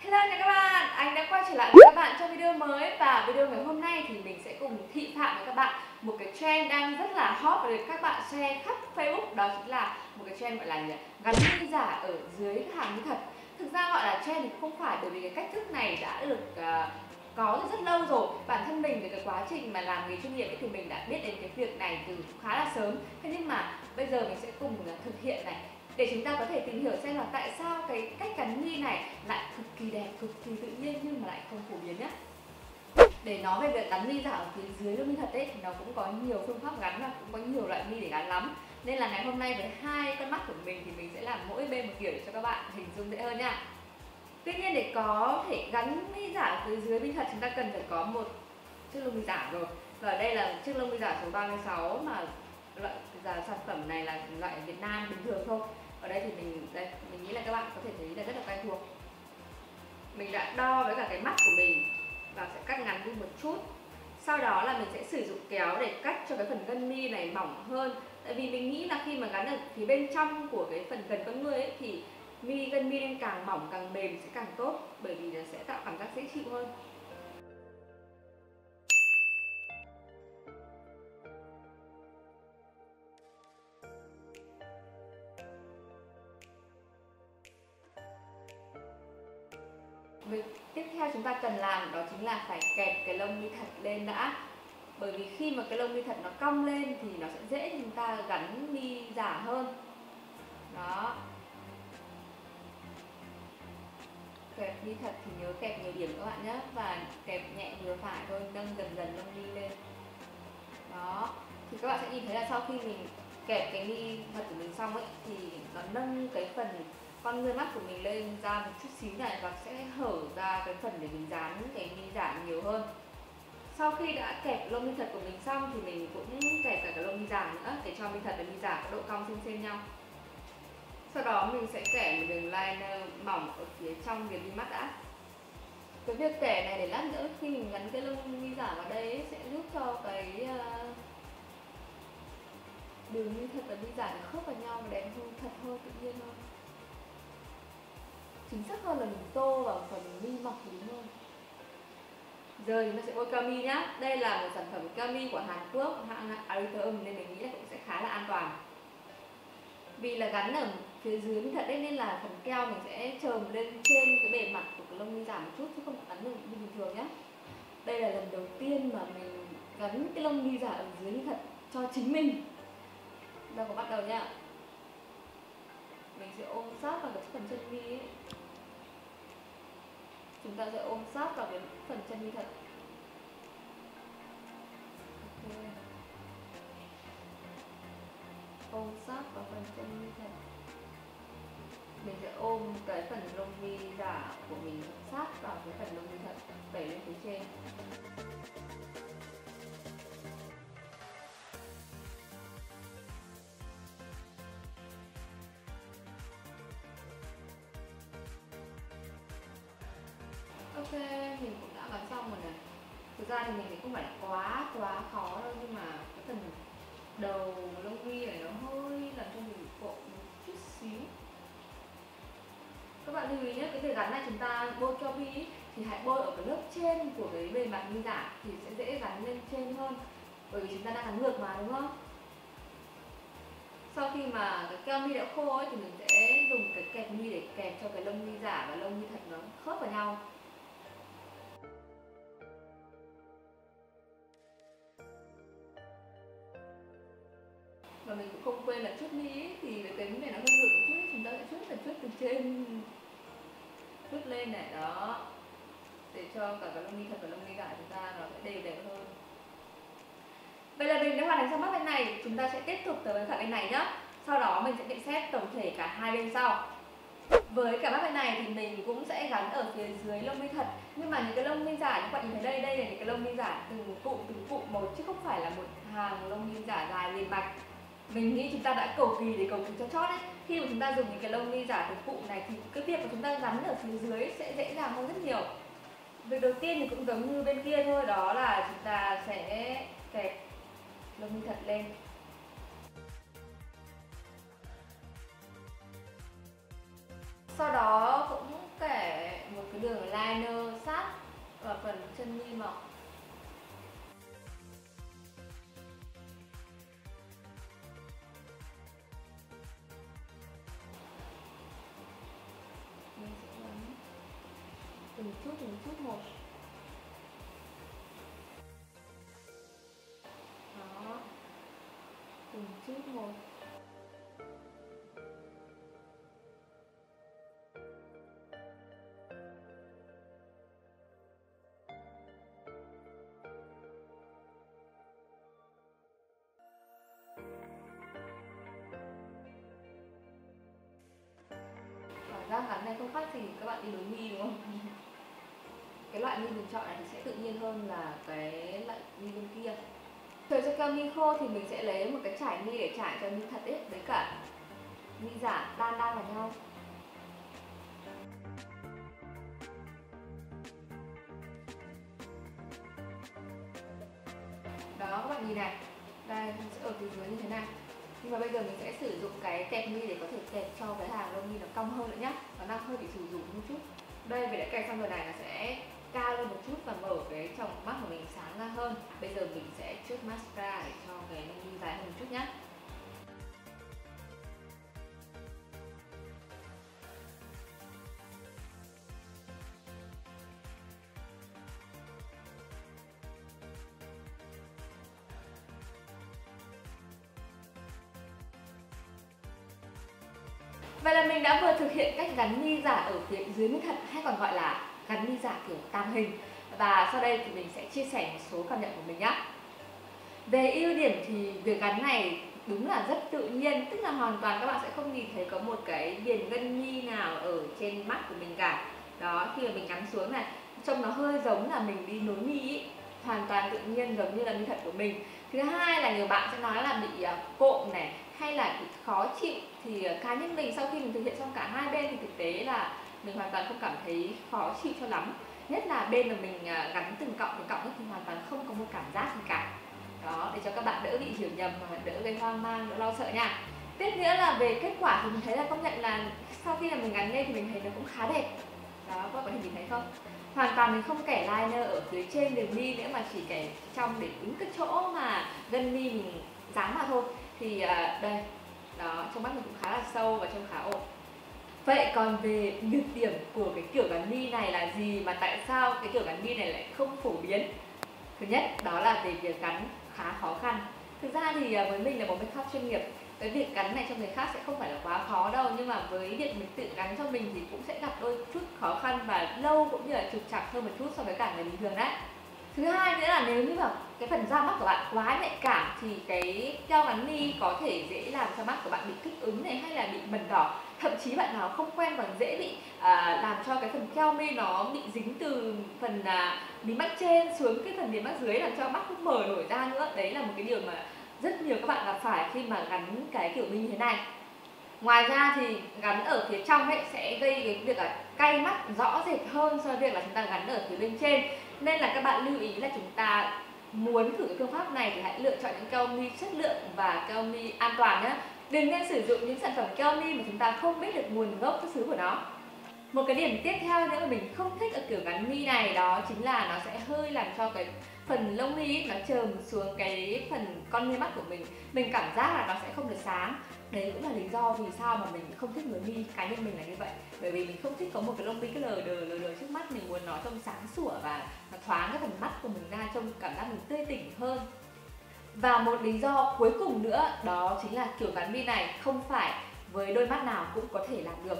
Hello chào các bạn, anh đã quay trở lại với các bạn trong video mới. Và video ngày hôm nay thì mình sẽ cùng thị phạm với các bạn một cái trend đang rất là hot và được các bạn share khắp Facebook. Đó chính là một cái trend gọi là gắn mi giả ở dưới hàng mi thật. Thực ra gọi là trend thì không phải, bởi vì cái cách thức này đã được có rất lâu rồi. Bản thân mình về cái quá trình mà làm nghề chuyên nghiệp ấy, thì mình đã biết đến cái việc này từ khá là sớm. Thế nhưng mà bây giờ mình sẽ cùng thực hiện này, để chúng ta có thể tìm hiểu xem là tại sao cái cách gắn mi này lại cực kỳ đẹp, cực kỳ tự nhiên nhưng mà lại không phổ biến nhé. Để nói về việc gắn mi giả ở phía dưới lông mi thật ấy thì nó cũng có nhiều phương pháp gắn và cũng có nhiều loại mi để gắn lắm. Nên là ngày hôm nay với hai con mắt của mình thì mình sẽ làm mỗi bên một kiểu để cho các bạn hình dung dễ hơn nha. Tuy nhiên để có thể gắn mi giả ở phía dưới mi thật, chúng ta cần phải có một chiếc lông mi giả rồi. Và ở đây là chiếc lông mi giả số 36 mà loại sản phẩm này là loại Việt Nam bình thường thôi. Ở đây thì mình nghĩ là các bạn có thể thấy là rất là quen thuộc. Mình đã đo với cả cái mắt của mình và sẽ cắt ngắn đi một chút. Sau đó là mình sẽ sử dụng kéo để cắt cho cái phần gân mi này mỏng hơn. Tại vì mình nghĩ là khi mà gắn ở phía bên trong của cái phần gần con người ấy, thì gân mi nên càng mỏng càng mềm sẽ càng tốt, bởi vì nó sẽ tạo cảm giác dễ chịu hơn. Việc tiếp theo chúng ta cần làm đó chính là phải kẹp cái lông mi thật lên đã. Bởi vì khi mà cái lông mi thật nó cong lên thì nó sẽ dễ cho chúng ta gắn mi giả hơn. Đó. Kẹp mi thật thì nhớ kẹp nhiều điểm các bạn nhé. Và kẹp nhẹ vừa phải thôi, nâng dần dần lông mi lên. Đó. Thì các bạn sẽ nhìn thấy là sau khi mình kẹp cái mi thật của mình xong ấy, thì nó nâng cái phần con ngươi mắt của mình lên ra một chút xíu này và sẽ hở ra cái phần để mình dán cái mi giả nhiều hơn. Sau khi đã kẹp lông mi thật của mình xong thì mình cũng kẹp cả cái lông mi giả nữa để cho mi thật và mi giả có độ cong xem nhau. Sau đó mình sẽ kẻ một đường liner mỏng ở phía trong viền mi mắt đã. Cái việc kẻ này để lát nữa khi mình gắn cái lông mi giả vào đây ấy, sẽ giúp cho cái đường mi thật và mi giả nó khớp vào nhau và đẹp hơn, thật hơn, tự nhiên hơn. Chính xác hơn là mình tô vào phần mi mọc thì đúng hơn. Giờ chúng ta sẽ bôi keo mi nhá. Đây là một sản phẩm keo mi của Hàn Quốc, hãng Ariteum, nên mình nghĩ là cũng sẽ khá là an toàn. Vì là gắn ở phía dưới mi thật đấy nên là phần keo mình sẽ chồm lên trên cái bề mặt của cái lông mi giả một chút chứ không gắn được như bình thường nhé. Đây là lần đầu tiên mà mình gắn cái lông mi giả ở dưới mi thật cho chính mình. Giờ có bắt đầu nhá. Mình sẽ ôm sát vào cái phần chân mi ấy. Chúng ta sẽ ôm sát vào cái phần chân mi thật. Okay. Ôm sát vào phần chân mi thật. Mình sẽ ôm cái phần lông mi giả của mình sát vào cái phần lông mi thật, đẩy lên phía trên. Ok, mình cũng đã gắn xong rồi này. Thực ra thì mình thì không phải là quá khó đâu, nhưng mà cái phần đầu lông mi này nó hơi làm cho mình cộm một chút xíu. Các bạn lưu ý nhé, cái việc gắn này chúng ta bôi keo mi thì hãy bôi ở cái lớp trên của cái bề mặt mi giả thì sẽ dễ gắn lên trên hơn, bởi vì chúng ta đang gắn ngược mà, đúng không? Sau khi mà cái keo mi đã khô ấy, thì mình sẽ dùng cái kẹp mi để kẹp cho cái lông mi giả và lông mi thật nó khớp vào nhau. Và mình cũng không quên là chuốt mi ấy, thì cái này nó hơi ngược một chút ấy, chúng ta sẽ chuốt từ trên chuốt lên này, đó, để cho cả cái lông mi thật và lông mi giả chúng ta nó sẽ đều đều hơn. Bây giờ mình đã hoàn thành xong mắt bên này, chúng ta sẽ tiếp tục tới với cả bên này nhá. Sau đó mình sẽ nhận xét tổng thể cả hai bên sau. Với cả mắt bên này thì mình cũng sẽ gắn ở phía dưới lông mi thật, nhưng mà những cái lông mi giả, các bạn nhìn thấy đây là những cái lông mi giả từng cụm một chứ không phải là một hàng lông mi giả dài liền mạch. Mình nghĩ chúng ta đã cầu kỳ cho chót đấy. Khi mà chúng ta dùng những cái lông mi giả từng cụm này thì cái việc mà chúng ta gắn ở phía dưới sẽ dễ dàng hơn rất nhiều. Việc đầu tiên thì cũng giống như bên kia thôi, đó là chúng ta sẽ kẹp lông mi thật lên. Sau đó cũng kẻ một cái đường liner sát vào phần chân mi mỏng. Mình sẽ ấn từng chút một. Đó, từng chút một. Cảm giác gắn này không khác gì các bạn đi nối mi đúng không? Cái loại mi mình chọn này thì sẽ tự nhiên hơn là cái loại mi bên kia. Chờ cho keo mi khô thì mình sẽ lấy một cái chải mi để chải cho mi thật ấy, với cả mi giả đan vào nhau. Đó các bạn nhìn này, đây mình sẽ ở phía dưới như thế này. Nhưng mà bây giờ mình sẽ sử dụng cái kẹp mi để có thể kẹp cho cái hàng lông mi nó cong hơn nữa nhá. Nó đang hơi bị rủ rủ một chút. Đây mình đã kẹp xong rồi này, nó sẽ cao lên một chút và mở cái tròng mắt của mình sáng ra hơn. Bây giờ mình sẽ chuốt mascara để cho cái lông mi dài hơn một chút nhá. Vậy là mình đã vừa thực hiện cách gắn mi giả ở phía dưới mi thật, hay còn gọi là gắn mi giả kiểu tàng hình. Và sau đây thì mình sẽ chia sẻ một số cảm nhận của mình nhé. Về ưu điểm thì việc gắn này đúng là rất tự nhiên, tức là hoàn toàn các bạn sẽ không nhìn thấy có một cái viền gân mi nào ở trên mắt của mình cả. Đó, khi mà mình gắn xuống này, trông nó hơi giống là mình đi nối mi ý, hoàn toàn tự nhiên giống như là mi thật của mình. Thứ hai là nhiều bạn sẽ nói là bị cộm này, hay là bị khó chịu, thì cá nhân mình sau khi mình thực hiện xong cả hai bên thì thực tế là mình hoàn toàn không cảm thấy khó chịu cho lắm. Nhất là bên mà mình gắn từng cọng thì hoàn toàn không có một cảm giác gì cả. Đó, để cho các bạn đỡ bị hiểu nhầm và đỡ gây hoang mang, đỡ lo sợ nha. Tiếp nữa là về kết quả thì mình thấy là công nhận là sau khi mà mình gắn lên thì mình thấy nó cũng khá đẹp. Đó, các bạn có thể nhìn thấy không? Hoàn toàn mình không kẻ liner ở phía trên đường mi nữa, mà chỉ kẻ trong để đúng cái chỗ mà gân mi mình dán vào thôi. Thì đây, đó, trong mắt mình cũng khá là sâu và trông khá ổn. Vậy còn về nhược điểm của cái kiểu gắn mi này là gì, mà tại sao cái kiểu gắn mi này lại không phổ biến? Thứ nhất đó là về việc gắn khá khó khăn. Thực ra thì với mình là một makeup chuyên nghiệp, cái việc gắn này cho người khác sẽ không phải là quá khó đâu, nhưng mà với việc mình tự gắn cho mình thì cũng sẽ gặp đôi chút khó khăn và lâu cũng như là trục trặc hơn một chút so với cả người bình thường đấy. Thứ hai nữa là nếu như mà cái phần da mắt của bạn quá nhạy cảm thì cái keo gắn mi có thể dễ làm cho mắt của bạn bị kích ứng này, hay là bị mẩn đỏ. Thậm chí bạn nào không quen còn dễ bị làm cho cái phần keo mi nó bị dính từ phần mí mắt trên xuống cái phần mí mắt dưới, làm cho mắt không mở nổi ra nữa. Đấy là một cái điều mà rất nhiều các bạn gặp phải khi mà gắn cái kiểu mi như thế này. Ngoài ra thì gắn ở phía trong ấy sẽ gây cái việc là cay mắt rõ rệt hơn so với việc là chúng ta gắn ở phía bên trên. Nên là các bạn lưu ý là chúng ta muốn thử cái phương pháp này thì hãy lựa chọn những keo mi chất lượng và keo mi an toàn nhé. Đừng nên sử dụng những sản phẩm keo mi mà chúng ta không biết được nguồn gốc xuất xứ của nó. Một cái điểm tiếp theo nữa mà mình không thích ở kiểu gắn mi này, đó chính là nó sẽ hơi làm cho cái phần lông mi nó chờm xuống cái phần con mi mắt của mình. Mình cảm giác là nó sẽ không được sáng. Đấy cũng là lý do vì sao mà mình không thích nối mi, cá nhân mình là như vậy. Bởi vì mình không thích có một cái lông mi cứ lờ đờ trước mắt, mình muốn nó trông sáng sủa và nó thoáng cái phần mắt của mình ra, trông cảm giác mình tươi tỉnh hơn. Và một lý do cuối cùng nữa đó chính là kiểu gắn mi này không phải với đôi mắt nào cũng có thể làm được.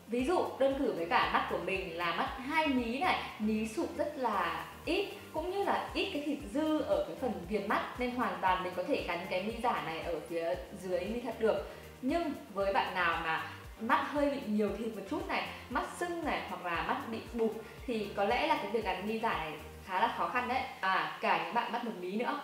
Ví dụ đơn cử với cả mắt của mình là mắt hai mí này, mí sụp rất là ít, cũng như là ít cái thịt dư ở cái phần viền mắt, nên hoàn toàn mình có thể gắn cái mi giả này ở phía dưới mi thật được. Nhưng với bạn nào mà mắt hơi bị nhiều thịt một chút này, mắt sưng này, hoặc là mắt bị bụp thì có lẽ là cái việc gắn mi giả này khá là khó khăn đấy. Cả những bạn mắt một mí nữa.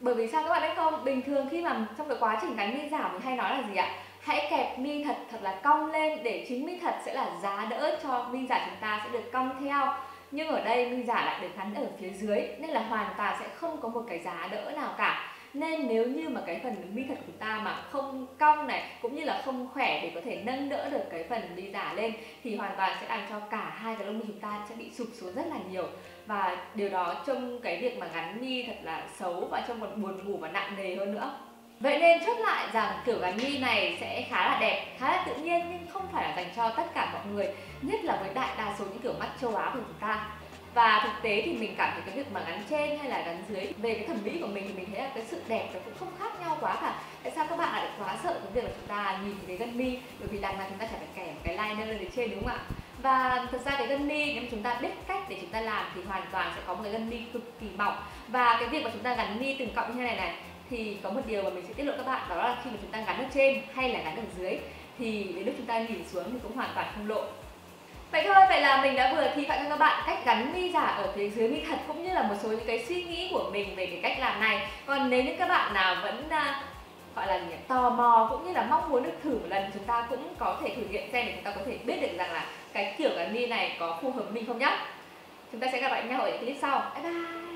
Bởi vì sao các bạn biết không? Bình thường khi mà trong cái quá trình gắn mi giả mình hay nói là gì ạ? Hãy kẹp mi thật thật là cong lên để chính mi thật sẽ là giá đỡ cho mi giả chúng ta sẽ được cong theo. Nhưng ở đây mi giả lại được gắn ở phía dưới nên là hoàn toàn sẽ không có một cái giá đỡ nào cả. Nên nếu như mà cái phần mi thật của chúng ta mà không cong này, cũng như là không khỏe để có thể nâng đỡ được cái phần mi giả lên, thì hoàn toàn sẽ làm cho cả hai cái lông mi chúng ta sẽ bị sụp xuống rất là nhiều. Và điều đó trông cái việc mà gắn mi thật là xấu và trông còn buồn ngủ và nặng nề hơn nữa. Vậy nên chốt lại rằng kiểu gắn mi này sẽ khá là đẹp, khá là tự nhiên, nhưng không phải là dành cho tất cả mọi người, nhất là với đại đa số những kiểu mắt châu Á của chúng ta. Và thực tế thì mình cảm thấy cái việc mà gắn trên hay là gắn dưới, về cái thẩm mỹ của mình thì mình thấy là cái sự đẹp nó cũng không khác nhau quá cả. Tại sao các bạn lại quá sợ cái việc là chúng ta nhìn thấy cái gân mi, bởi vì đằng nào chúng ta chả phải kẻ cái liner lên trên, đúng không ạ? Và thực ra cái gân mi nếu mà chúng ta biết cách để chúng ta làm thì hoàn toàn sẽ có một cái gân mi cực kỳ mỏng. Và cái việc mà chúng ta gắn mi từng cọng như thế này này, thì có một điều mà mình sẽ tiết lộ các bạn, đó là khi mà chúng ta gắn ở trên hay là gắn ở dưới thì đến lúc chúng ta nhìn xuống thì cũng hoàn toàn không lộ. Vậy thôi, vậy là mình đã vừa thi phạm cho các bạn cách gắn mi giả ở phía dưới mi thật, cũng như là một số những cái suy nghĩ của mình về cái cách làm này. Còn nếu như các bạn nào vẫn gọi là tò mò cũng như là mong muốn được thử một lần, chúng ta cũng có thể thử nghiệm xem để chúng ta có thể biết được rằng là cái kiểu gắn mi này có phù hợp với mình không nhá. Chúng ta sẽ gặp lại nhau ở những clip sau. Bye bye.